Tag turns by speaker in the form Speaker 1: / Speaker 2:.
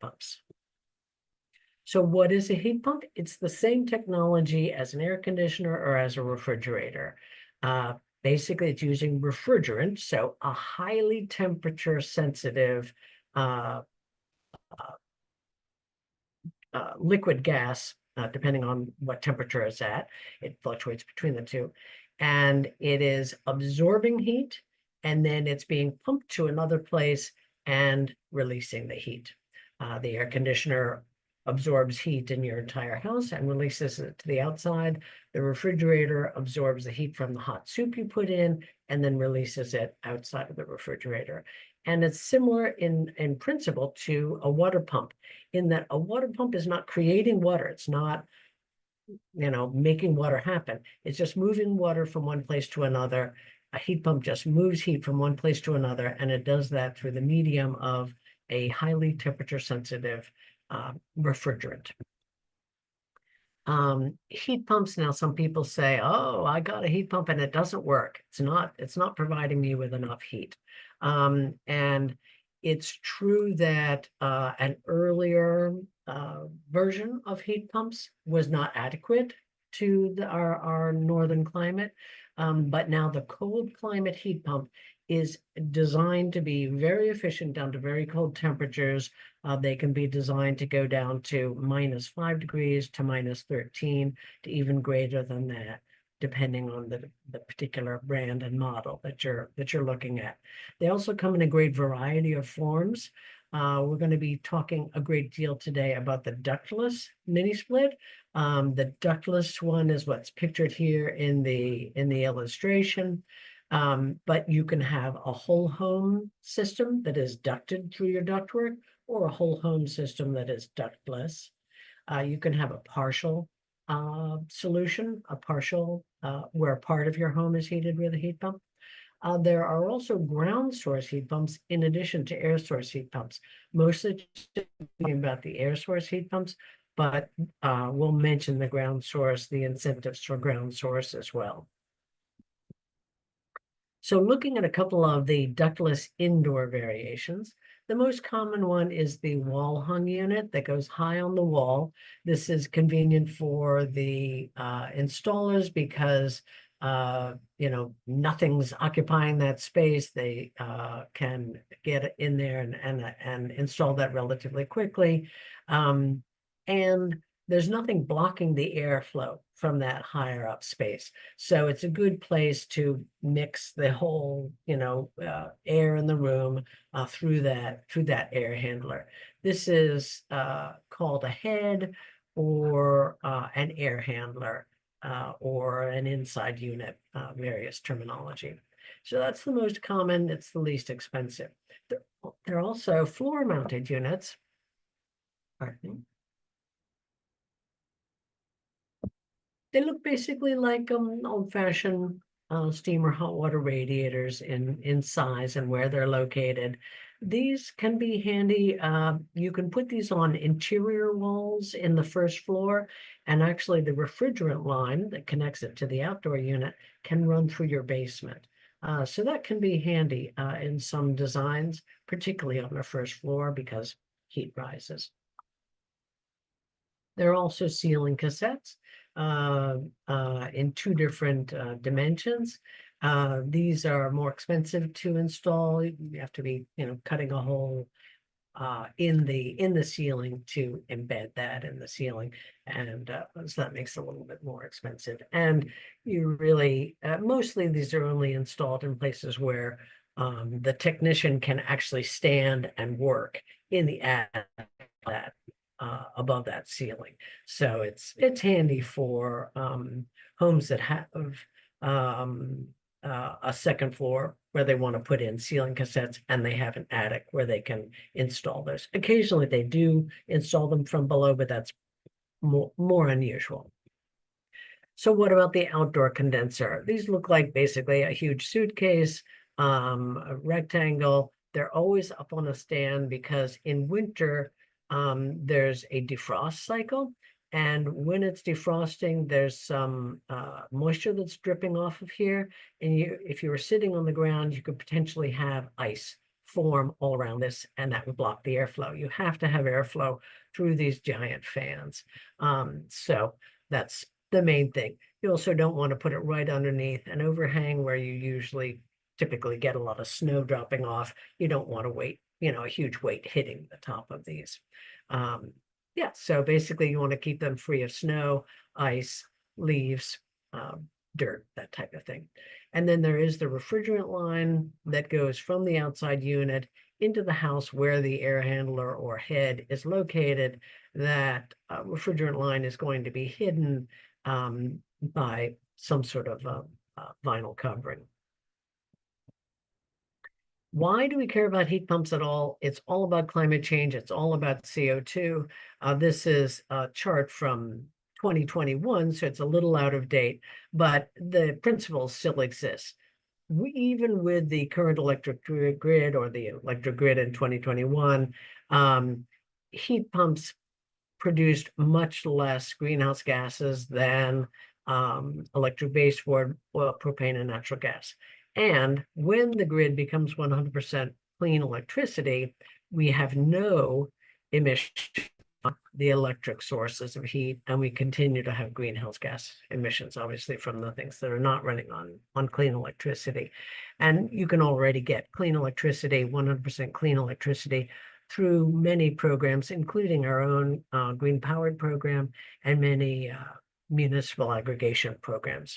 Speaker 1: pumps. So what is a heat pump? It's the same technology as an air conditioner or as a refrigerator. Basically, it's using refrigerant, so a highly temperature sensitive liquid gas, depending on what temperature it's at. It fluctuates between the two. And it is absorbing heat, and then it's being pumped to another place and releasing the heat. The air conditioner absorbs heat in your entire house and releases it to the outside. The refrigerator absorbs the heat from the hot soup you put in and then releases it outside of the refrigerator. And it's similar in principle to a water pump, in that a water pump is not creating water. It's not, making water happen. It's just moving water from one place to another. A heat pump just moves heat from one place to another, and it does that through the medium of a highly temperature sensitive refrigerant. Heat pumps, now some people say, oh, I got a heat pump and it doesn't work. It's not providing me with enough heat. And it's true that an earlier version of heat pumps was not adequate to our northern climate. But now the cold climate heat pump is designed to be very efficient down to very cold temperatures. They can be designed to go down to -5 degrees to -13 to even greater than that, depending on the particular brand and model that you're looking at. They also come in a great variety of forms. We're going to be talking a great deal today about the ductless mini split. The ductless one is what's pictured here in the illustration. But you can have a whole home system that is ducted through your ductwork, or a whole home system that is ductless. You can have a partial solution, where a part of your home is heated with a heat pump. There are also ground source heat pumps in addition to air source heat pumps. Mostly talking about the air source heat pumps, but we'll mention the ground source, the incentives for ground source as well. So looking at a couple of the ductless indoor variations, the most common one is the wall hung unit that goes high on the wall. This is convenient for the installers because nothing's occupying that space. They can get in there and install that relatively quickly. And there's nothing blocking the airflow from that higher up space. So it's a good place to mix the whole, air in the room through that air handler. This is called a head or an air handler or an inside unit, various terminology. So that's the most common, it's the least expensive. There are also floor mounted units. Pardon me. They look basically like old-fashioned steam or hot water radiators in size and where they're located. These can be handy. You can put these on interior walls in the first floor, and actually the refrigerant line that connects it to the outdoor unit can run through your basement. So that can be handy in some designs, particularly on the first floor because heat rises. There are also ceiling cassettes in two different dimensions. These are more expensive to install. You have to be, cutting a hole in the ceiling to embed that in the ceiling, and so that makes it a little bit more expensive. And you really, mostly these are only installed in places where the technician can actually stand and work in the attic above that ceiling. So it's handy for homes that have a second floor where they want to put in ceiling cassettes and they have an attic where they can install those. Occasionally they do install them from below, but that's more unusual. So what about the outdoor condenser? These look like basically a huge suitcase, a rectangle. They're always up on a stand because in winter, there's a defrost cycle. And when it's defrosting, there's some moisture that's dripping off of here. And if you were sitting on the ground, you could potentially have ice form all around this, and that would block the airflow. You have to have airflow through these giant fans. So that's the main thing. You also don't want to put it right underneath an overhang where you typically get a lot of snow dropping off. You don't want to wait, a huge weight hitting the top of these. Yeah, so basically you want to keep them free of snow, ice, leaves, dirt, that type of thing. And then there is the refrigerant line that goes from the outside unit into the house where the air handler or head is located. That refrigerant line is going to be hidden by some sort of vinyl covering. Why do we care about heat pumps at all? It's all about climate change. It's all about CO2. This is a chart from 2021, so it's a little out of date, but the principles still exist. Even with the current electric grid or the electric grid in 2021, heat pumps produced much less greenhouse gases than electric based for oil, propane, and natural gas. And when the grid becomes 100% clean electricity, we have no emission from the electric sources of heat, and we continue to have greenhouse gas emissions, obviously, from the things that are not running on clean electricity. And you can already get clean electricity, 100% clean electricity, through many programs, including our own Green Powered program and many municipal aggregation programs.